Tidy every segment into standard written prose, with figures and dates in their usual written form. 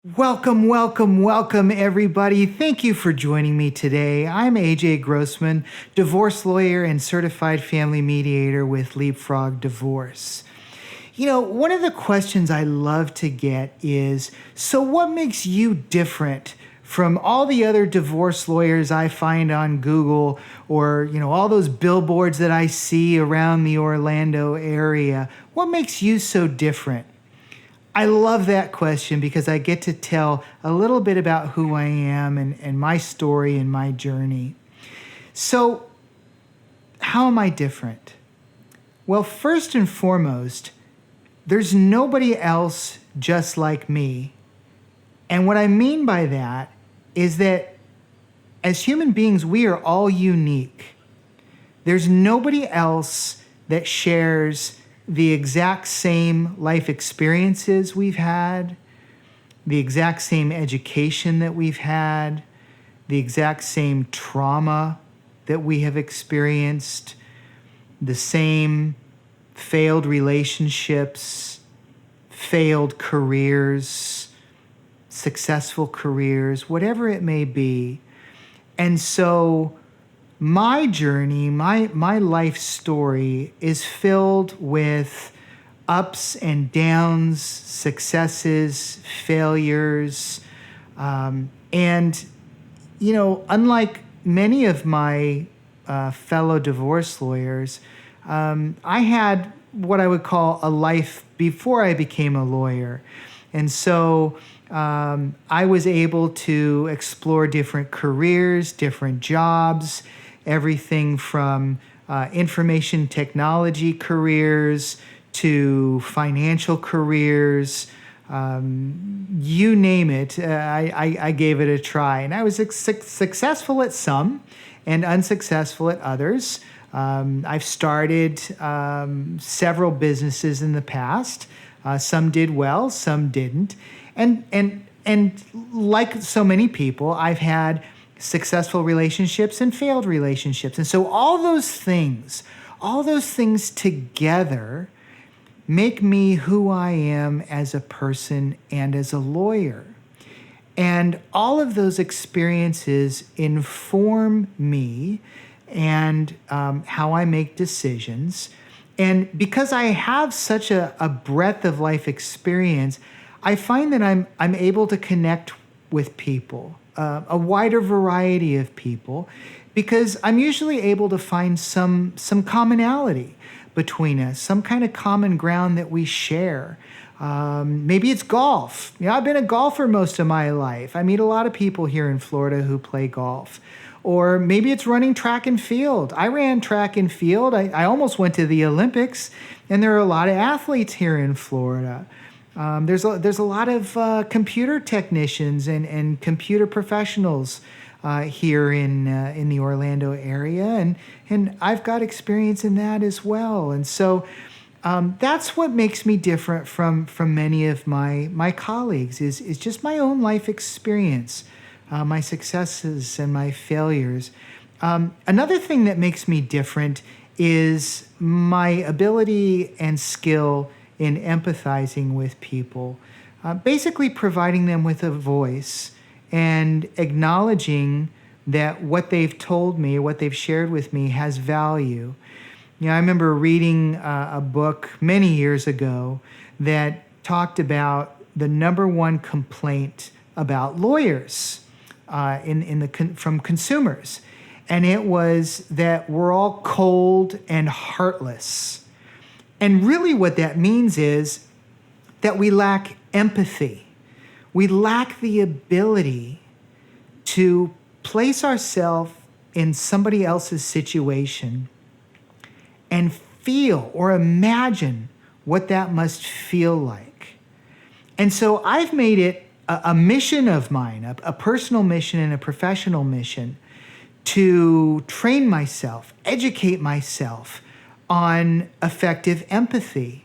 Welcome, welcome, welcome, everybody. Thank you for joining me today. I'm AJ Grossman, divorce lawyer and certified family mediator with Leapfrog Divorce. You know, one of the questions I love to get is, so what makes you different from all the other divorce lawyers I find on Google or, all those billboards that I see around the Orlando area? What makes you so different? I love that question because I get to tell a little bit about who I am and my story and my journey. So, how am I different? Well, first and foremost, there's nobody else just like me. And what I mean by that is that as human beings, we are all unique. There's nobody else that shares the exact same life experiences we've had, the exact same education that we've had, the exact same trauma that we have experienced, the same failed relationships, failed careers, successful careers, whatever it may be. And so my journey, my life story is filled with ups and downs, successes, failures. And, unlike many of my fellow divorce lawyers, I had what I would call a life before I became a lawyer. And so I was able to explore different careers, different jobs, everything from information technology careers to financial careers, you name it, I gave it a try. And I was successful at some and unsuccessful at others. I've started several businesses in the past. Some did well, some didn't. And like so many people, I've had successful relationships and failed relationships. And so all those things together make me who I am as a person and as a lawyer. And all of those experiences inform me and how I make decisions. And because I have such a breadth of life experience, I find that I'm able to connect with people, a wider variety of people, because I'm usually able to find some commonality between us, some kind of common ground that we share. Maybe it's golf. I've been a golfer most of my life. I meet a lot of people here in Florida who play golf. Or maybe it's running track and field. I ran track and field. I almost went to the Olympics, and there are a lot of athletes here in Florida. There's a lot of computer technicians and computer professionals here in the Orlando area, and I've got experience in that as well. And so that's what makes me different from many of my colleagues is just my own life experience, my successes and my failures. Another thing that makes me different is my ability and skill in empathizing with people, basically providing them with a voice and acknowledging that what they've told me, what they've shared with me has value. I remember reading a book many years ago that talked about the number one complaint about lawyers from consumers, and it was that we're all cold and heartless. And really what that means is that we lack empathy. We lack the ability to place ourselves in somebody else's situation and feel or imagine what that must feel like. And so I've made it a mission of mine, a personal mission and a professional mission, to train myself, educate myself on effective empathy.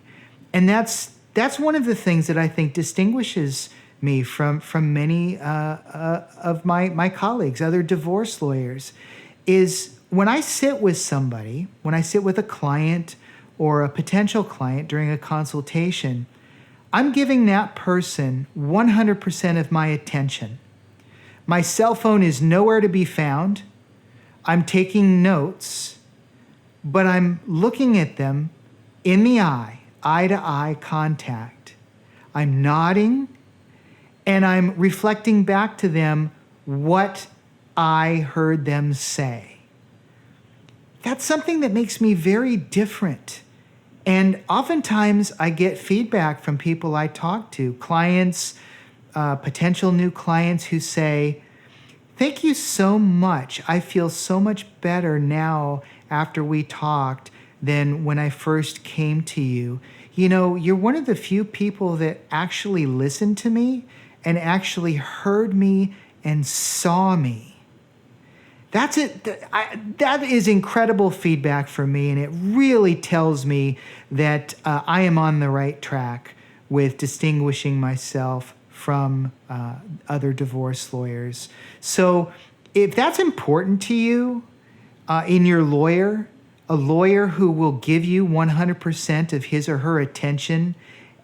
And that's one of the things that I think distinguishes me from many of my colleagues, other divorce lawyers, is when I sit with somebody, when I sit with a client or a potential client during a consultation, I'm giving that person 100% of my attention. My cell phone is nowhere to be found. I'm taking notes, but I'm looking at them in the eye-to-eye contact. I'm nodding, and I'm reflecting back to them what I heard them say. That's something that makes me very different. And oftentimes I get feedback from people I talk to, clients, potential new clients who say, "Thank you so much. I feel so much better now after we talked than when I first came to you. You know, you're one of the few people that actually listened to me and actually heard me and saw me." That's it. That is incredible feedback for me, and it really tells me that I am on the right track with distinguishing myself from other divorce lawyers. So if that's important to you in your lawyer, a lawyer who will give you 100% of his or her attention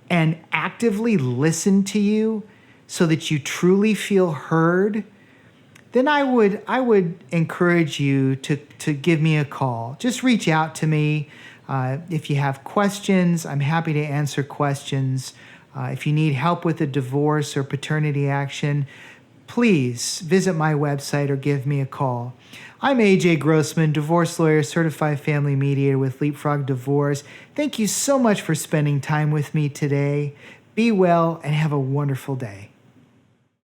and actively listen to you so that you truly feel heard, then I would encourage you to give me a call. Just reach out to me. If you have questions, I'm happy to answer questions. If you need help with a divorce or paternity action, please visit my website or give me a call. I'm AJ Grossman, divorce lawyer, certified family mediator with Leapfrog Divorce. Thank you so much for spending time with me today. Be well and have a wonderful day.